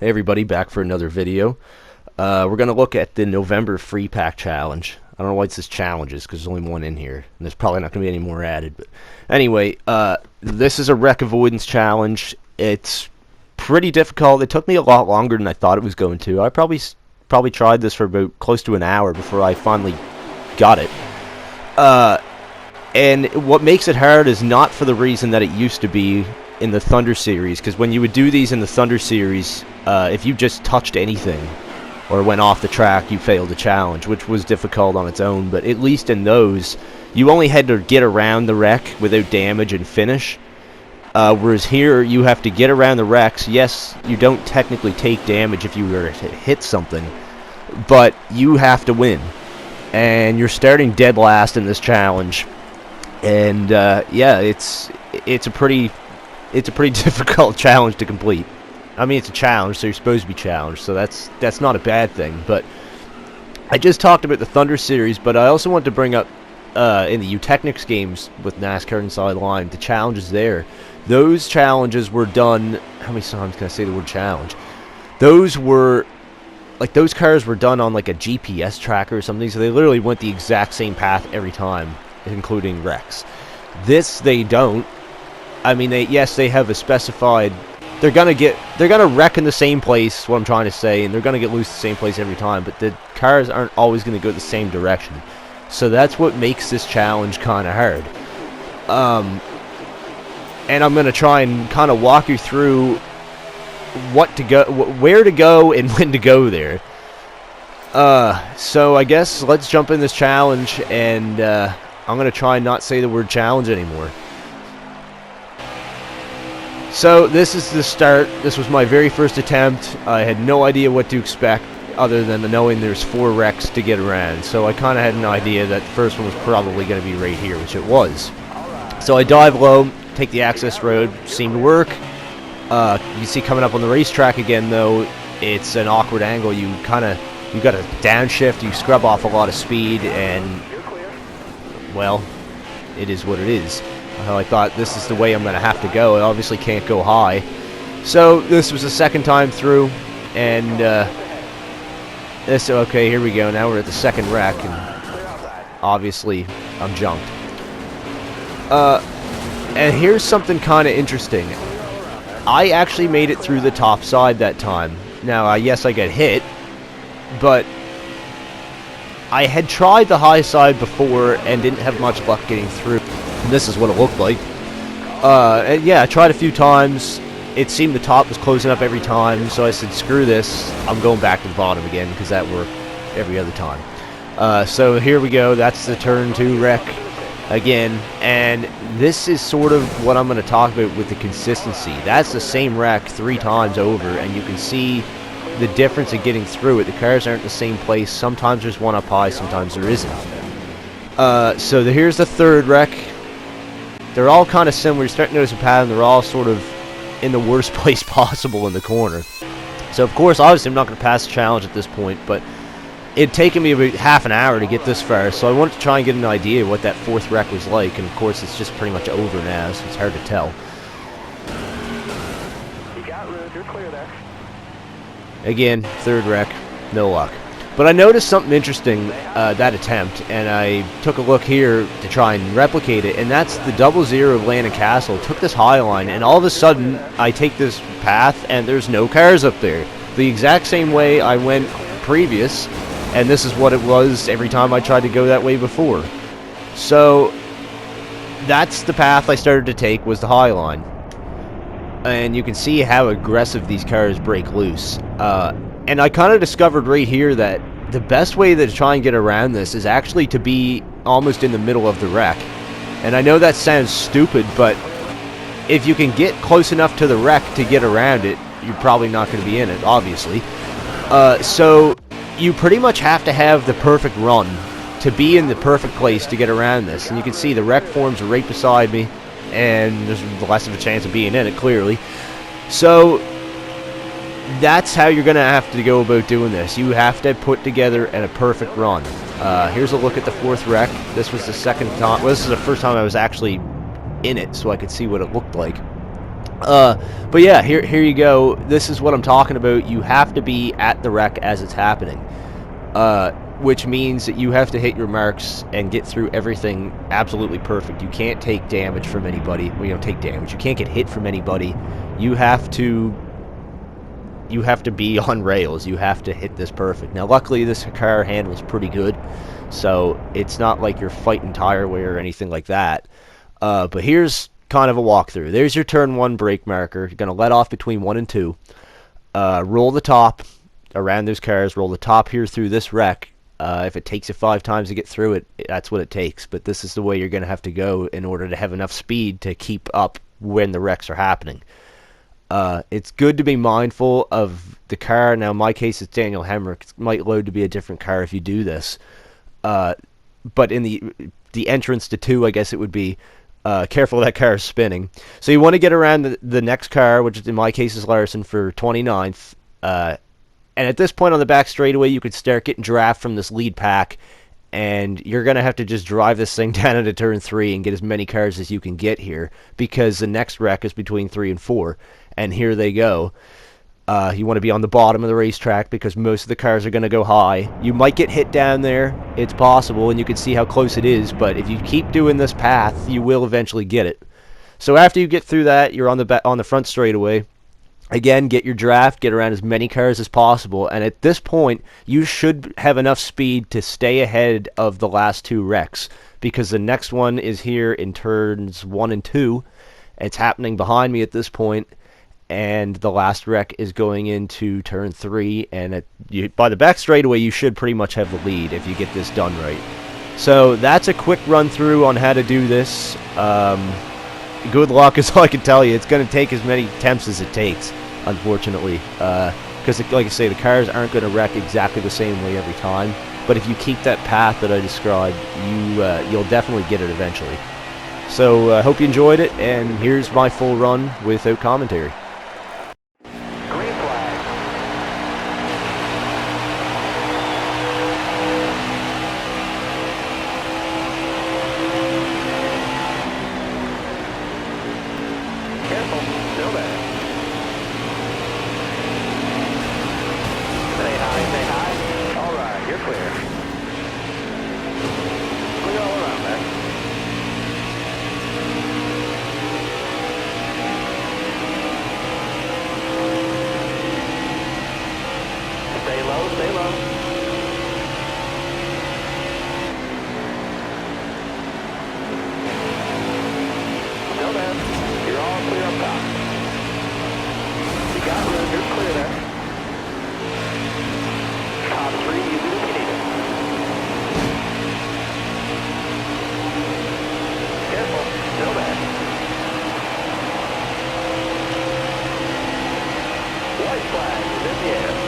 Hey everybody, back for another video. We're going to look at the November free pack challenge. I don't know why it says challenges, because there's only one in here, and there's probably not going to be any more added. But anyway, this is a wreck avoidance challenge. It's pretty difficult. It took me a lot longer than I thought it was going to. I probably tried this for about close to an hour before I finally got it. And what makes it hard is not for the reason that it used to be in the Thunder series, because when you would do these in the Thunder series, if you just touched anything or went off the track, you failed the challenge, which was difficult on its own. But at least in those, you only had to get around the wreck without damage and finish. Whereas here, you have to get around the wrecks. Yes, you don't technically take damage if you were to hit something, but you have to win. And you're starting dead last in this challenge. And yeah, it's a pretty difficult challenge to complete. I mean, it's a challenge, so you're supposed to be challenged, so that's not a bad thing. But I just talked about the Thunder series, but I also want to bring up in the Technics games with Nascar Inside Line, the challenges there. Those challenges were done. How many times can I say the word challenge? Those were like those cars were done on like a GPS tracker or something, so they literally went the exact same path every time, including wrecks. This they don't. I mean, they have a specified. They're gonna wreck in the same place. What I'm trying to say, and they're gonna get loose the same place every time. But the cars aren't always gonna go the same direction. So that's what makes this challenge kind of hard. And I'm gonna try and kind of walk you through what to go, where to go, and when to go there. So I guess let's jump in this challenge, and I'm gonna try and not say the word challenge anymore. So this is the start. This was my very first attempt. I had no idea what to expect other than knowing there's 4 wrecks to get around. So I kind of had an idea that the first one was probably going to be right here, which it was. So I dive low, take the access road, seemed to work. You see coming up on the racetrack again though, it's an awkward angle. You got a downshift, you scrub off a lot of speed, and well, it is what it is. I thought this is the way I'm going to have to go. I obviously can't go high. So this was the second time through, and okay, here we go. Now we're at the second wreck, and obviously I'm jumped. And here's something kind of interesting. I actually made it through the top side that time. Now, yes, I got hit, but I had tried the high side before and didn't have much luck getting through. This is what it looked like. And yeah, I tried a few times. It seemed the top was closing up every time, so I said, screw this. I'm going back to the bottom again, because that worked every other time. So here we go. That's the turn 2 wreck again. And this is sort of what I'm going to talk about with the consistency. That's the same wreck 3 times over, and you can see the difference in getting through it. The cars aren't in the same place. Sometimes there's one up high, sometimes there isn't. So here's the third wreck. They're all kind of similar. You start to notice a pattern. They're all sort of in the worst place possible in the corner. So, of course, obviously I'm not going to pass the challenge at this point, but it'd taken me about half an hour to get this far, so I wanted to try and get an idea of what that 4th wreck was like, and, of course, it's just pretty much over now, so it's hard to tell. You got room. You're clear there. Again, 3rd wreck. No luck. But I noticed something interesting, that attempt, and I took a look here to try and replicate it, and that's the 00 of Landon Castle. Took this high line, and all of a sudden, I take this path, and there's no cars up there. The exact same way I went previous, and this is what it was every time I tried to go that way before. So, that's the path I started to take, was the high line. And you can see how aggressive these cars break loose. And I kind of discovered right here that the best way to try and get around this is actually to be almost in the middle of the wreck. And I know that sounds stupid, but if you can get close enough to the wreck to get around it, you're probably not going to be in it, obviously. So you pretty much have to have the perfect run to be in the perfect place to get around this. And you can see the wreck forms right beside me, and there's less of a chance of being in it, clearly. So that's how you're going to have to go about doing this. You have to put together a perfect run. Here's a look at the 4th wreck. This was the second time. Well, this is the first time I was actually in it, so I could see what it looked like. But yeah, here you go. This is what I'm talking about. You have to be at the wreck as it's happening, which means that you have to hit your marks and get through everything absolutely perfect. You can't take damage from anybody. Well, you don't take damage. You can't get hit from anybody. You have to be on rails. You have to hit this perfect. Now, luckily, this car handles pretty good, so it's not like you're fighting tire wear or anything like that. But here's kind of a walkthrough. There's your turn 1 brake marker. You're going to let off between 1 and 2. Roll the top around those cars. Roll the top here through this wreck. If it takes you 5 times to get through it, that's what it takes. But this is the way you're going to have to go in order to have enough speed to keep up when the wrecks are happening. It's good to be mindful of the car. Now, in my case, it's Daniel Hemrick. It might load to be a different car if you do this. But in the entrance to 2, I guess it would be, careful that car is spinning. So you want to get around the next car, which in my case is Larson, for 29th. And at this point on the back straightaway, you could start getting draft from this lead pack, and you're going to have to just drive this thing down into turn 3 and get as many cars as you can get here, because the next wreck is between 3 and 4, and here they go. You want to be on the bottom of the racetrack because most of the cars are going to go high. You might get hit down there. It's possible, and you can see how close it is, but if you keep doing this path, you will eventually get it. So after you get through that, you're on the front straightaway. Again, get your draft, get around as many cars as possible, and at this point, you should have enough speed to stay ahead of the last 2 wrecks, because the next one is here in turns 1 and 2. It's happening behind me at this point, and the last wreck is going into turn 3, and by the back straightaway, you should pretty much have the lead if you get this done right. So that's a quick run through on how to do this. Good luck is all I can tell you. It's going to take as many attempts as it takes, unfortunately, because like I say, the cars aren't going to wreck exactly the same way every time, but if you keep that path that I described, you'll definitely get it eventually. So I hope you enjoyed it, and here's my full run without commentary. Green flag. Careful, still there. Say hi, say hi. All right, you're clear. Clear all around there. Stay low, stay low. Still there. You're all clear up top. You got room, you're clear there. Top 3, use it if you need it. Careful, still there. White flag is in the air.